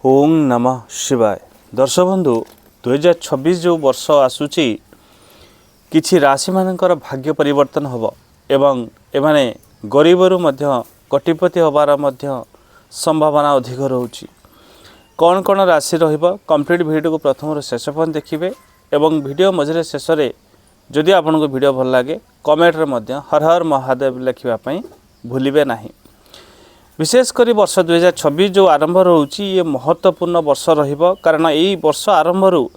ओम नमः शिवाय। दर्शक बंधु 2026 जो वर्ष आसूची किछि राशि मानकर भाग्य परिवर्तन होब एवं एमाने गरीबरू मध्य कोटिपति होबार मध्य संभावना अधिक रहउची। कौन कौन राशि रहिबो कंप्लीट वीडियो को प्रथम शेष पर्यंत देखिए एवं वीडियो मझे शेष रे जदि आपन को वीडियो भल लगे कमेंट रे मध्य हर हर महादेव लिखिबा पई भूलिबे नाही। विशेषकर वर्ष 2026 जो आरंभ रोची ये महत्वपूर्ण वर्ष रहिबो कारण यही वर्ष आरंभ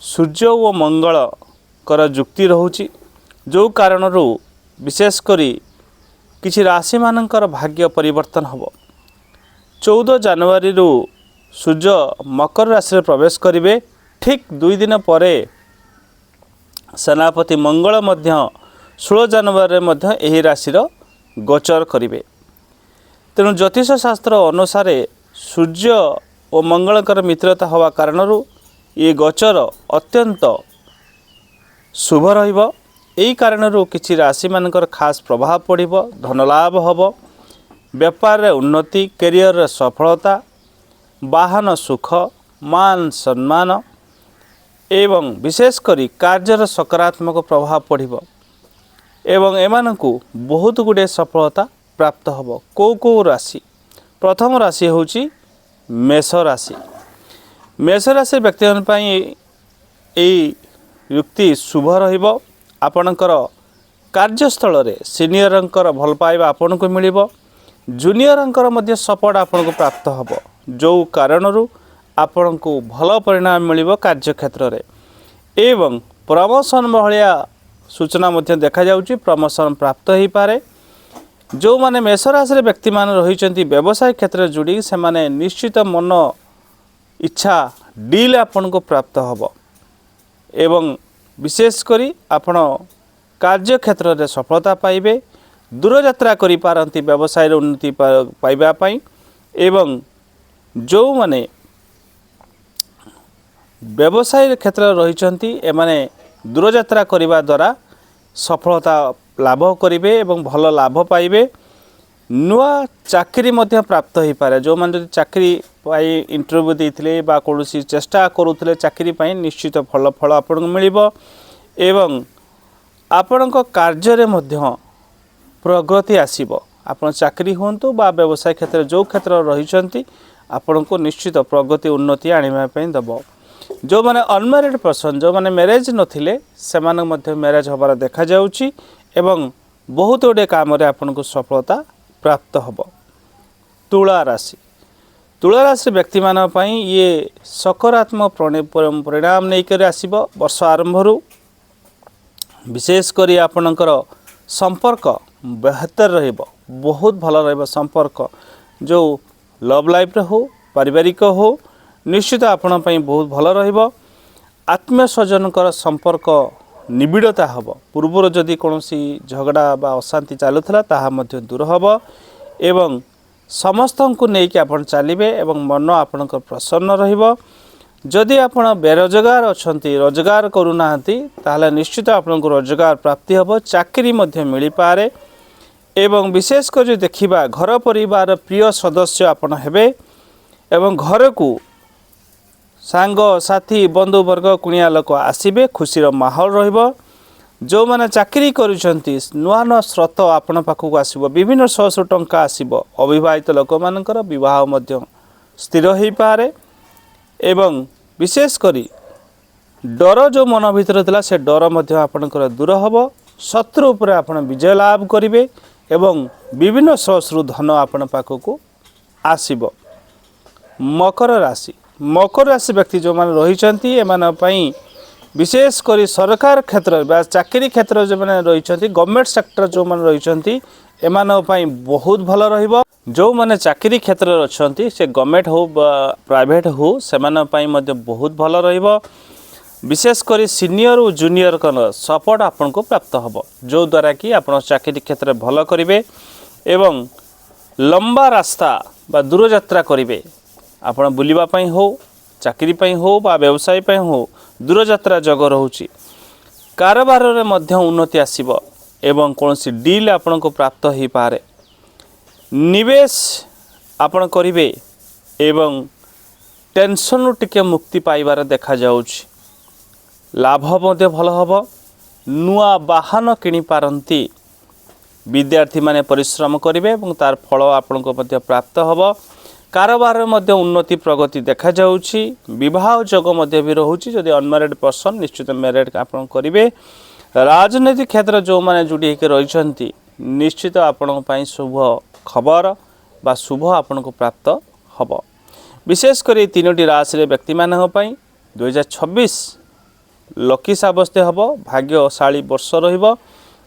सूर्य और मंगल कर जुक्ति रोची जो कारण विशेषकर किछि राशि मानकर भाग्य परिवर्तन होबो। 14 जनवरी सूर्य मकर राशि रे प्रवेश करिवे। ठीक 2 दिन परे सेनापति मंगल मध्य 16 जनवरी मध्य एही राशि रो गोचर करिवे। तेणु ज्योतिष शास्त्र अनुसार सूर्य और मंगलकर मित्रता हवा कारण ये गोचर अत्यंत शुभ रहिबो। एही कारण किछि राशि मानकर खास प्रभाव पड़िबो। धनलाभ होबो, व्यापार रे उन्नति, करियर रे सफलता, वाहन सुख, मान सम्मान एवं विशेषकर कार्यर सकारात्मक प्रभाव पड़िबो एवं एमानकु बहुत गुडे सफलता प्राप्त होबो। को राशि प्रथम राशि होची मेष राशि। मेष राशि व्यक्तिगत पई एई युक्ति शुभ रहिबो। आपणकर कार्यस्थल रे सीनियरंकर भल पाइबा आपनको मिलिबो। जूनियरंकर मध्य सपोर्ट आपनको प्राप्त होबो जो कारणरू आपनको भल परिणाम मिलिबो कार्य क्षेत्र रे एवं प्रमोशन भलिया सूचना मध्य देखा जाउची। प्रमोशन प्राप्त होई पारे। जो माने मेष राशि व्यक्ति मान रही व्यवसाय क्षेत्र में जोड़ी से माने निश्चित मन इच्छा डील आपन को प्राप्त होबो एवं विशेषकर आपण कार्य क्षेत्र में सफलता पाइबे। दूर यात्रा करि पारंती व्यवसाय उन्नति पाइबा पई एवं जो माने व्यवसाय क्षेत्र में रही एमाने दूर यात्रा करिबा द्वारा सफलता लाभ करेंगे एवं भल लाभ पाइबे। नुआ चाकरी मध्य प्राप्त हो पारे। जो माने जदि चाकरी पाई इंटरव्यू देइथिले बा कोनोसी चेष्टा करूथिले चाकरी पाई निश्चित फल फल आपनको मिलिबो एवं आपणको कार्य रे मध्य प्रगति आसीबो। आपण चाकरी होंतु बा व्यवसाय क्षेत्र जो क्षेत्र रहिसंती आपनको निश्चित प्रगति उन्नति आनिबा पई दबो। जो माने अनमैरिड पर्सन जो माने मैरिज नथिले सेमान मध्य मैरिज होबार देखा जाउची एवं बहुत गुडे काम रे आपनको सफलता प्राप्त होबो। तुला राशि व्यक्ति मान पई ये सकारात्मक परिणाम नहीं कर आसीबो। वर्ष आरंभ विशेष करी आपनकर संपर्क बेहतर रहइबो, बहुत भल रहइबो। संपर्क जो लव लाइफ रे हो पारिवारिक हो निश्चित आपण पई बहुत भल रहइबो। आत्मीय स्वजनकर संपर्क निबिड़ता हम। पूर्वर जदि कौनसी झगड़ा बा अशांति चलुला ताहा मध्य दूर हम एवं समस्त को लेकिन आपन चलिए एवं मन आपण प्रसन्न रहिबो। जदि आपण बेरोजगार अछंती रोजगार करूना ताहले निश्चित आपन को रोजगार प्राप्ति हम। चाकरी मध्य मिल पारे एवं विशेषकर जो देखिबा घर परिवार प्रिय सदस्य आपण हेबे एवं घर को सांग साथी बंधु वर्ग कुणिया लोक आसबे। खुशीर माहौल रहिबो। जो माने चाकरी करूछंती नुआ नुआ स्रोत आपण पाखक आसीबो। विभिन्न सोर्स टंका आसीबो। अविवाहित लोक मानकर विवाह मध्य स्थिर होई पारे एवं विशेष करी डर जो मन भीतर थिला से डर मध्य आपणकर दूर हबो। शत्रु उपरे आपण विजय लाभ करिवे एवं विभिन्न सोर्स रु धन आपण पाखक आसीबो। मकर राशि व्यक्ति जो माने रहिचंती एमान पई विशेषकर सरकार क्षेत्र बा चाकरी क्षेत्र जो माने रहिचंती गवर्नमेंट सेक्टर जो माने रहिचंती एमान पई बहुत भल रहिबो। जो माने चाकरी क्षेत्र अछंती से गवर्नमेंट हो प्राइवेट हो सेमान पई मध्य बहुत भल रहिबो। विशेषकर सीनियर और जूनियर का सपोर्ट आपन को प्राप्त होबो जो द्वारा कि आपण चाकरी क्षेत्र भल करिवे एवं लंबा रास्ता बा दूर यात्रा करिवे। आपण बुलिबा पई हो चाकरी पई हो बा व्यवसाय पई हो दूर यात्रा जग रहउची। कारोबार रे मध्य उन्नति आसीबो एवं कोनोसी डील आपण को प्राप्त होई पारे। निवेश आपण करिवे एवं टेंशन टिके मुक्ति पाइबार देखा जाउछि। लाभ मध्य भल हब। नुआ वाहन किनि पारंती। विद्यार्थी माने परिश्रम करेंगे और तार फल आपण को मध्य प्राप्त हब। कारोबार मध्य उन्नति प्रगति देखा जाउछि। विवाह योग मध्य भी रहउछि। जदि अनमैरिड पर्सन निश्चित मैरिड आपण करेंगे। राजनीतिक क्षेत्र जो माने जुड़ी के रहिछंती निश्चित आपण पई शुभ खबर बा शुभ आपण को प्राप्त हब। विशेषकर तीनोटी राशि रे व्यक्ति मानक पई 2026 लकी साब्यस्त हब। भाग्यशाली वर्ष रहिबो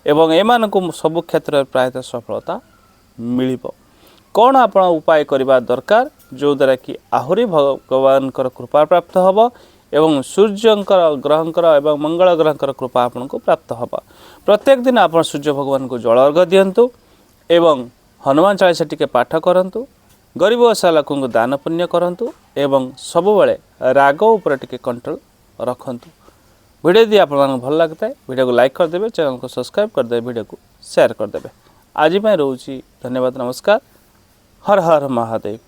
एवं एमान को सब क्षेत्र में प्रायतः सफलता मिलिबो। कौन आप उपाय करने दरकार जो द्वारा कि आहुरी भगवान कृपा प्राप्त हब एवं सूर्यंकर ग्रहंकर एवं मंगल ग्रहंकर कृपा आपन को प्राप्त हब। प्रत्येक दिन आप सूर्य भगवान को जल अर्घ दियंतु एवं हनुमान चालीसा टिके पाठ करंतु। गरीब असहाय लोकों को दान पुण्य करंतु एवं सबुबले राग उपर टिके कंट्रोल रखंतु। वीडियो यदि आपको भल लगता है वीडियो को लाइक करदे, चैनल को सब्सक्राइब करदे, वीडियो को शेयर करदे। आज मैं रोची धन्यवाद, नमस्कार। हर हर महादेव।